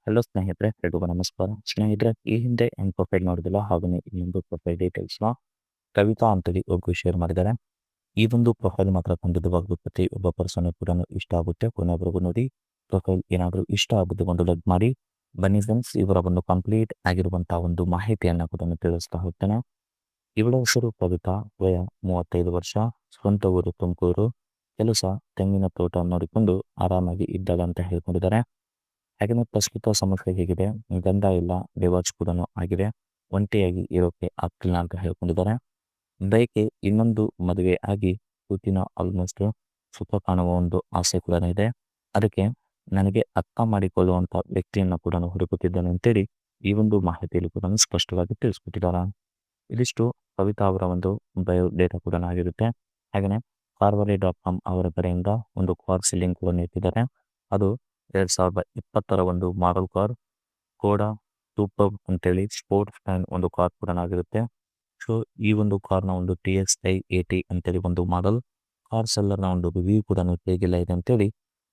Hello ಸ್ನೇಹಿತರೆ, ಎಲ್ರಿಗೂ ನಮಸ್ಕಾರ. ಸ್ನೇಹಿತರೆ, ಈ ಹಿಂದೆ ಒಂದು ಪ್ರೊಫೈಲ್ ನೋಡಿದಿಲ್ಲ, ಹಾಗೆಯೇ ಇನ್ನೊಂದು ಪ್ರೊಫೈಲ್ ಡೀಟೇಲ್ಸ್ನ ಕವಿತಾ ಅಂತೇಳಿ ಒಬ್ಬರು ಶೇರ್ ಮಾಡಿದ್ದಾರೆ. ಈ ಒಂದು ಪ್ರೊಫೈಲ್ ಮಾತ್ರ ಖಂಡಿತವಾಗ್ಲೂ ಒಬ್ಬ ಪರ್ಸನ್ ಕೂಡ ಇಷ್ಟ ಆಗುತ್ತೆ. ಕೊನೆವರೆಗೂ ನೋಡಿ. ಪ್ರೊಫೈಲ್ ಏನಾದರೂ ಇಷ್ಟ ಆಗುತ್ತೆ ಒಂದು ಲೈಕ್ ಮಾಡಿ. ಬನ್ನಿ ಫ್ರೆಂಡ್ಸ್, ಇವರ ಒಂದು ಕಂಪ್ಲೀಟ್ ಆಗಿರುವಂತಹ ಒಂದು ಮಾಹಿತಿಯನ್ನು ಕೂಡ ತಿಳಿಸ್ತಾ ಹೋಗ್ತೇನೆ. ಇವಳ ಹೆಸರು ಕವಿತಾ, ವಯ 35 ವರ್ಷ, ಸ್ವಂತ ಊರು ತುಮಕೂರು, ಕೆಲಸ ತೆಂಗಿನ ತೋಟ ನೋಡಿಕೊಂಡು ಆರಾಮಾಗಿ ಇದ್ದಾಳೆ ಅಂತ ಹೇಳ್ಕೊಂಡಿದ್ದಾರೆ. ಹಾಗೆಯೇ ಪ್ರಸ್ತುತ ಸಮಸ್ಯೆ ಹೇಗಿದೆ, ಗಂಡ ಇಲ್ಲ, ಡಿವೋರ್ಸ್ ಕೂಡ ಆಗಿದೆ, ಒಂಟಿಯಾಗಿ ಇರೋಕೆ ಆಗ್ತಿಲ್ಲ ಅಂತ ಹೇಳ್ಕೊಂಡಿದ್ದಾರೆ. ಬೈಕೆ ಇನ್ನೊಂದು ಮದುವೆ ಆಗಿ ಕೂತಿನ ಆಲ್ಮೋಸ್ಟ್ ಸುಖ ಕಾಣುವ ಒಂದು ಆಸೆ ಕೂಡ ಇದೆ. ಅದಕ್ಕೆ ನನಗೆ ಅರ್ಥ ಮಾಡಿಕೊಳ್ಳುವಂಥ ವ್ಯಕ್ತಿಯನ್ನು ಕೂಡ ಹುಡುಕುತ್ತಿದ್ದಾನೆ ಅಂತೇಳಿ ಈ ಒಂದು ಮಾಹಿತಿಯಲ್ಲಿ ಕೂಡ ಸ್ಪಷ್ಟವಾಗಿ ತಿಳಿಸ್ಕೊಟ್ಟಿದ್ದಾರೆ. ಇದಿಷ್ಟು ಕವಿತಾ ಅವರ ಒಂದು ಬಯೋ ಡೇಟಾ ಕೂಡ ಆಗಿರುತ್ತೆ. ಹಾಗೆಯೇ carvare.com ಅವರ ಕಡೆಯಿಂದ ಒಂದು ಕಾರ್ ಸೀಲಿಂಗ್ ಕೂಡ ನೀಡ್ತಿದ್ದಾರೆ. ಅದು 2020 ಒಂದು ಮಾಡೆಲ್ ಕಾರ್, ಕೋಡಾ ಸೂಪರ್ ಅಂತೇಳಿ ಸ್ಪೋರ್ಟ್ಸ್ ಫ್ಯಾನ್ ಒಂದು ಕಾರ್ ಕೂಡ ಆಗಿರುತ್ತೆ. ಸೊ ಈ ಒಂದು ಕಾರ್ನ ಒಂದು TXi 80 ಅಂತೇಳಿ ಒಂದು ಮಾಡೆಲ್. ಕಾರ್ ಸೆಲ್ಲರ್ನ ಒಂದು ರಿವ್ಯೂ ಕೂಡ ಹೇಗೆಲ್ಲ ಇದೆ ಅಂತೇಳಿ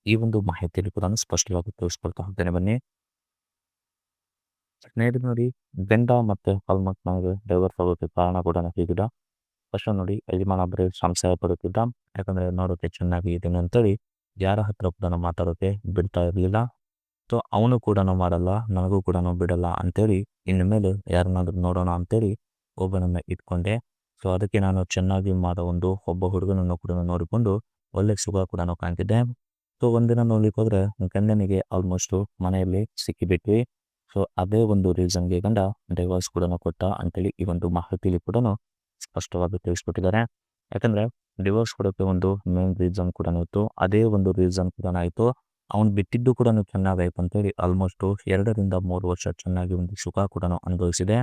ಈ ಒಂದು ಮಾಹಿತಿಯಲ್ಲಿ ಕೂಡ ಸ್ಪಷ್ಟವಾಗಿ ತಿಳಿಸ್ಕೊಳ್ತಾ ಹೋಗ್ತೇನೆ. ಬನ್ನಿ ಸ್ನೇಹಿತರೆ, ನೋಡಿ, ಗಂಡ ಮತ್ತೆ ಆಲ್ಮೋಸ್ಟ್ ನಮಗೆ ಡೈವರ್ಸ್ ಆಗೋಕ್ಕೆ ಕಾರಣ ಕೂಡ ಹೀಗಿದ. ಫಸ್ಟ್ ನೋಡಿ, ಯಜಮಾನ ಬರೀ ಸಂಶಯ ಪಡುತ್ತಿದ್ದ. ಯಾಕಂದ್ರೆ ನೋಡೋಕೆ ಚೆನ್ನಾಗಿ ಇದ್ದೇನೆ ಅಂತೇಳಿ ಯಾರ ಹತ್ರ ಕೂಡ ಮಾತಾಡೋಕೆ ಬಿಡ್ತಾ ಇರಲಿಲ್ಲ. ಸೊ ಅವನು ಕೂಡ ಮಾಡಲ್ಲ, ನನಗೂ ಕೂಡ ಬಿಡಲ್ಲ ಅಂತೇಳಿ ಇನ್ನು ಮೇಲೆ ಯಾರನ್ನಾದ್ರೂ ನೋಡೋಣ ಅಂತೇಳಿ ಒಬ್ಬನನ್ನ ಇಟ್ಕೊಂಡೆ. ಸೊ ಅದಕ್ಕೆ ನಾನು ಚೆನ್ನಾಗಿ ಮಾಡೋ ಒಬ್ಬ ಹುಡುಗನನ್ನು ಕೂಡ ನೋಡಿಕೊಂಡು ಒಳ್ಳೆ ಸುಖ ಕೂಡ ಕಾಣ್ತಿದ್ದೆ. ಸೊ ಒಂದಿನ ನೋಡ್ಲಿಕ್ಕೆ ಹೋದ್ರೆ ಗಂಡನಿಗೆ ಆಲ್ಮೋಸ್ಟ್ ಮನೆಯಲ್ಲಿ ಸಿಕ್ಕಿಬಿಟ್ವಿ. ಸೊ ಅದೇ ಒಂದು ರೀಸನ್ಗೆ ಗಂಡ ಡೈವರ್ಸ್ ಕೂಡ ಕೊಟ್ಟ ಅಂತೇಳಿ ಈ ಒಂದು ಮಾಹಿತಿಯಲ್ಲಿ ಕೂಡ ಸ್ಪಷ್ಟವಾಗಿ ತಿಳಿಸ್ಕೊಟ್ಟಿದ್ದಾರೆ. ಯಾಕಂದ್ರೆ ಡಿವೋರ್ಸ್ ಕೊಡೋಕ್ಕೆ ಒಂದು ಮೇನ್ ರೀಸನ್ ಕೂಡ ಇತ್ತು. ಅದೇ ಒಂದು ರೀಸನ್ ಕೂಡ ಆಯಿತು. ಅವ್ನು ಬಿಟ್ಟಿದ್ದು ಕೂಡ ಚೆನ್ನಾಗಾಯ್ತು ಅಂತೇಳಿ ಆಲ್ಮೋಸ್ಟ್ 2ರಿಂದ 3 ವರ್ಷ ಚೆನ್ನಾಗಿ ಒಂದು ಸುಖ ಕೂಡ ಅನುಭವಿಸಿದೆ.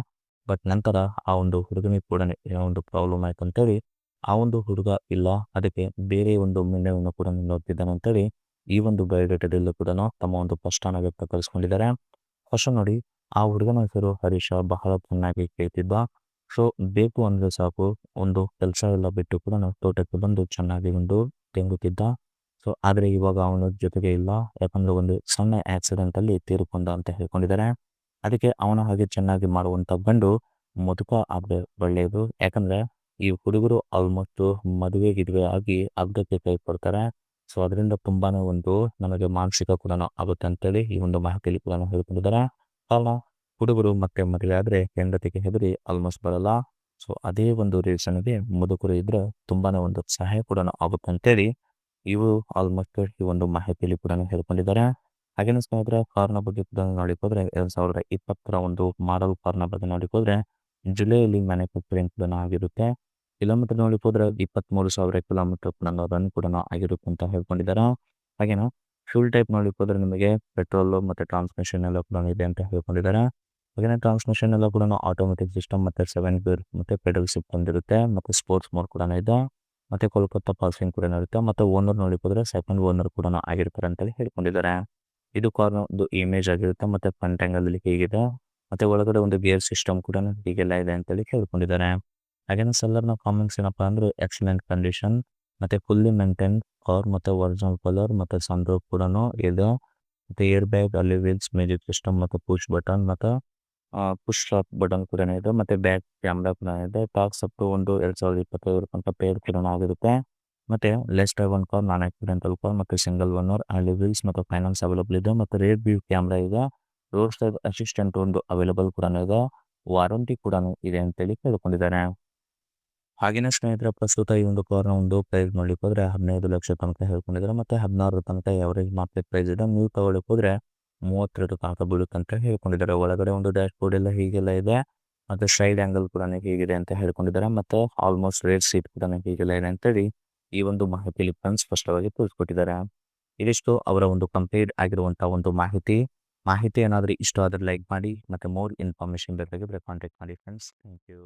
ಬಟ್ ನಂತರ ಆ ಒಂದು ಹುಡುಗನಿಗೆ ಕೂಡ ಏನೋ ಒಂದು ಪ್ರಾಬ್ಲಮ್ ಆಯ್ತು ಅಂತೇಳಿ ಆ ಒಂದು ಹುಡುಗ ಇಲ್ಲ, ಅದಕ್ಕೆ ಬೇರೆ ಒಂದು ಮಿಂಡವನ್ನು ಕೂಡ ನೋಡ್ತಿದ್ದಾನೆ ಅಂತೇಳಿ ಈ ಒಂದು ಬಯೋಡೇಟಾದಲ್ಲೂ ಕೂಡ ತಮ್ಮ ಒಂದು ಸ್ಪಷ್ಟನ ವ್ಯಕ್ತಪಡಿಸ್ಕೊಂಡಿದ್ದಾರೆ. ಫಸ್ಟ್ ನೋಡಿ, ಆ ಹುಡುಗನ ಹೆಸರು ಹರೀಶ, ಬಹಳ ಚೆನ್ನಾಗಿ ಕೇಳ್ತಿದ್ದ. ಸೊ ಬೇಕು ಅಂದರೆ ಸಾಕು, ಒಂದು ಕೆಲಸ ಎಲ್ಲ ಬಿಟ್ಟು ಕೂಡ ತೋಟಕ್ಕೆ ಬಂದು ಚೆನ್ನಾಗಿ ಒಂದು ತೆಂಗುತ್ತಿದ್ದ. ಸೊ ಆದರೆ ಇವಾಗ ಅವನ ಜೊತೆಗೆ ಇಲ್ಲ, ಯಾಕಂದ್ರೆ ಒಂದು ಸಣ್ಣ ಆಕ್ಸಿಡೆಂಟಲ್ಲಿ ತೀರಿಕೊಂಡ ಅಂತ ಹೇಳ್ಕೊಂಡಿದ್ದಾರೆ. ಅದಕ್ಕೆ ಅವನ ಹಾಗೆ ಚೆನ್ನಾಗಿ ಮಾಡುವಂಥ ಗಂಡು ಮುದುಕ ಆದರೆ ಒಳ್ಳೆಯದು. ಯಾಕಂದ್ರೆ ಈ ಹುಡುಗರು ಆಲ್ಮೋಸ್ಟ್ ಮದುವೆ ಗಿದುವೆ ಆಗಿ ಅರ್ಧಕ್ಕೆ ಕೈ ಕೊಡ್ತಾರೆ. ಸೊ ಅದರಿಂದ ತುಂಬಾನೇ ಒಂದು ನಮಗೆ ಮಾನಸಿಕ ಕೂಡ ಆಗುತ್ತೆ ಅಂತೇಳಿ ಈ ಒಂದು ಮಾಹಿತಿಯಲ್ಲಿ ಕೂಡ ಹೇಳ್ಕೊಂಡಿದ್ದಾರೆ. ಕಾರಣ ಹುಡುಗರು ಮತ್ತೆ ಮದುವೆ ಆದರೆ ಹೆಂಡತಿಗೆ ಹೆದರಿ ಆಲ್ಮೋಸ್ಟ್ ಬರಲ್ಲ. ಸೊ ಅದೇ ಒಂದು ರೀಸನ್ಗೆ ಮುದುಕರು ಇದ್ರೆ ತುಂಬಾನೇ ಒಂದು ಸಹಾಯ ಕೂಡ ಆಗುತ್ತೆ ಅಂತೇಳಿ ಇವು ಆಲ್ಮೋಸ್ಟ್ ಈ ಒಂದು ಮಾಹಿತಿಯಲ್ಲಿ ಕೂಡ ಹೇಳ್ಕೊಂಡಿದ್ದಾರೆ. ಹಾಗೇನು ಸ್ನೇಹಿತರೆ, ಕಾರ್ನ ಬಗ್ಗೆ ಕೂಡ ನೋಡಿಕೋದ್ರೆ 2020 ಒಂದು ಮಾಡೆಲ್ ಕಾರ್ನ ಬಗ್ಗೆ ನೋಡಿಕೋದ್ರೆ ಜುಲೈಯಲ್ಲಿ ಮ್ಯಾನುಫ್ಯಾಕ್ಚರಿಂಗ್ ಕೂಡ ಆಗಿರುತ್ತೆ. ಕಿಲೋಮೀಟರ್ ನೋಡಿಕೋದ್ರೆ 23,000 ಕಿಲೋಮೀಟರ್ ಕೂಡ ರನ್ ಕೂಡ ಆಗಿರುತ್ತೆ ಅಂತ ಹೇಳ್ಕೊಂಡಿದ್ದಾರೆ. ಹಾಗೇನು ಫ್ಯೂಲ್ ಟೈಪ್ ನೋಡಿಕೋದ್ರೆ ನಿಮಗೆ ಪೆಟ್ರೋಲ್ ಮತ್ತು ಟ್ರಾನ್ಸ್ಮಿಷನ್ ಎಲ್ಲ ಕೂಡ ಇದೆ ಅಂತ ಹೇಳ್ಕೊಂಡಿದ್ದಾರೆ. ಹಾಗೆಯೇ ಟ್ರಾನ್ಸ್ಮಿಷನ್ ಎಲ್ಲ ಕೂಡ ಆಟೋಮೆಟಿಕ್ ಸಿಸ್ಟಮ್ ಮತ್ತು 7 ಗೇರ್ ಮತ್ತು ಪೆಡಲ್ ಶಿಫ್ಟ್ ಬಂದಿರುತ್ತೆ ಮತ್ತು ಸ್ಪೋರ್ಟ್ಸ್ ಮೋಡ್ ಕೂಡ ಇದೆ ಮತ್ತು ಕೋಲ್ಕತ್ತಾ ಪಾಸಿಂಗ್ ಕೂಡ ಇರುತ್ತೆ. ಮತ್ತು ಓನರ್ ನೋಡಿಕೋದ್ರೆ ಸೆಕೆಂಡ್ ಓನರ್ ಕೂಡ ಆಗಿರ್ತಾರೆ ಅಂತೇಳಿ ಹೇಳ್ಕೊಂಡಿದ್ದಾರೆ. ಇದು ಕಾರ್ನ ಒಂದು ಇಮೇಜ್ ಆಗಿರುತ್ತೆ ಮತ್ತು ಫ್ರಂಟ್ ಆ್ಯಂಗಲಲ್ಲಿ ಹೀಗಿದೆ ಮತ್ತು ಒಳಗಡೆ ಒಂದು ಗೇರ್ ಸಿಸ್ಟಮ್ ಕೂಡ ಹೀಗೆಲ್ಲ ಇದೆ ಅಂತೇಳಿ ಹೇಳ್ಕೊಂಡಿದ್ದಾರೆ. ಹಾಗೇನು ಸೆಲ್ಲರ್ನ ಕಾಮೆಂಟ್ಸ್ ಏನಪ್ಪ ಅಂದರೆ ಎಕ್ಸಲೆಂಟ್ ಕಂಡೀಷನ್ ಮತ್ತು ಫುಲ್ಲಿ ಮೇಂಟೈನ್ ಕಾರ್ ಮತ್ತು ಒರಿಜಿನಲ್ ಕಲರ್ ಮತ್ತು ಸನ್ರೂಫ್ ಕೂಡ ಇದೆ ಮತ್ತು ಏರ್ ಬ್ಯಾಗ್, ಅಲ್ಲಿ ವೀಲ್ಸ್, ಮ್ಯೂಸಿಕ್ ಸಿಸ್ಟಮ್ ಮತ್ತು ಪುಷ್ ಬಟನ್ ಮತ್ತು ಪುಷ್ ಸ್ಟಾರ್ಟ್ ಬಟನ್ ಕೂಡ ಇದೆ ಮತ್ತು ಬ್ಯಾಕ್ ಕ್ಯಾಮ್ರಾ ಕೂಡ ಇದೆ. ಟಾಕ್ಸ್ ಅಪ್ ಟು ಒಂದು 2025 ತನಕ ಪೇಡ್ ಕೂಡ ಆಗಿರುತ್ತೆ. ಮತ್ತು ಲೆಸ್ ಡ್ರೈವ್ ಒನ್ ಕಾರ್, ನಾನ್ ಆಕ್ಸಿಡೆಂಟಲ್ ಕಾರ್ ಮತ್ತು ಸಿಂಗಲ್ ಓನರ್, ಅಲ್ಲಿ ವೀಲ್ಸ್ ಮತ್ತು ಫೈನಾನ್ಸ್ ಅವೈಲಬಲ್ ಇದೆ ಮತ್ತು ರೇರ್ ವ್ಯೂ ಕ್ಯಾಮ್ರಾ ಇದೆ. ರೋಡ್ ಸೈಡ್ ಅಸಿಸ್ಟೆಂಟ್ ಒಂದು ಅವೈಲಬಲ್ ಕೂಡ ಇದೆ. ವಾರಂಟಿ ಕೂಡ ಇದೆ ಅಂತೇಳಿ ಕೇಳ್ಕೊಂಡಿದ್ದಾರೆ. ಹಾಗೆಯೇ ಸ್ನೇಹಿತರೆ, ಪ್ರಸ್ತುತ ಈ ಒಂದು ಕಾರ್ನ ಒಂದು ಪ್ರೈಸ್ ನೋಡ್ಲಿಕ್ಕೆ ಹೋದ್ರೆ 15 ಲಕ್ಷ ತನಕ ಹೇಳ್ಕೊಂಡಿದ್ದಾರೆ ಮತ್ತು 16 ತನಕ ಎವರೇಜ್ ಮಾರ್ಕೆಟ್ ಪ್ರೈಸ್ ಇದೆ. ನೀವು ತಗೊಳ್ಳಿಕ್ಕೆ ಹೋದ್ರೆ 32 ತನಕ ಬೀಳುತ್ತೆ ಅಂತ ಹೇಳ್ಕೊಂಡಿದ್ದಾರೆ. ಒಳಗಡೆ ಒಂದು ಡ್ಯಾಶ್ ಬೋರ್ಡ್ ಎಲ್ಲ ಹೀಗೆಲ್ಲ ಇದೆ ಮತ್ತು ಸೈಡ್ ಆ್ಯಂಗಲ್ ಕೂಡ ಹೀಗಿದೆ ಅಂತ ಹೇಳ್ಕೊಂಡಿದ್ದಾರೆ ಮತ್ತು ಆಲ್ಮೋಸ್ಟ್ ರೇರ್ ಸೀಟ್ ಕೂಡ ಹೀಗೆಲ್ಲ ಇದೆ ಅಂತೇಳಿ ಈ ಒಂದು ಮಾಹಿತಿಯಲ್ಲಿ ಸ್ಪಷ್ಟವಾಗಿ ತಿಳಿಸ್ಕೊಟ್ಟಿದ್ದಾರೆ. ಇದಿಷ್ಟು ಅವರ ಒಂದು ಕಂಪ್ಲೀಟ್ ಆಗಿರುವಂಥ ಒಂದು ಮಾಹಿತಿ ಏನಾದರೂ ಇಷ್ಟ ಆದರೆ ಲೈಕ್ ಮಾಡಿ ಮತ್ತು ಮೋರ್ ಇನ್ಫಾರ್ಮೇಷನ್ ಬೇಕಾಗಿದ್ದರೆ ಕಾಂಟ್ಯಾಕ್ಟ್ ಮಾಡಿ ಫ್ರೆಂಡ್ಸ್. Thank you.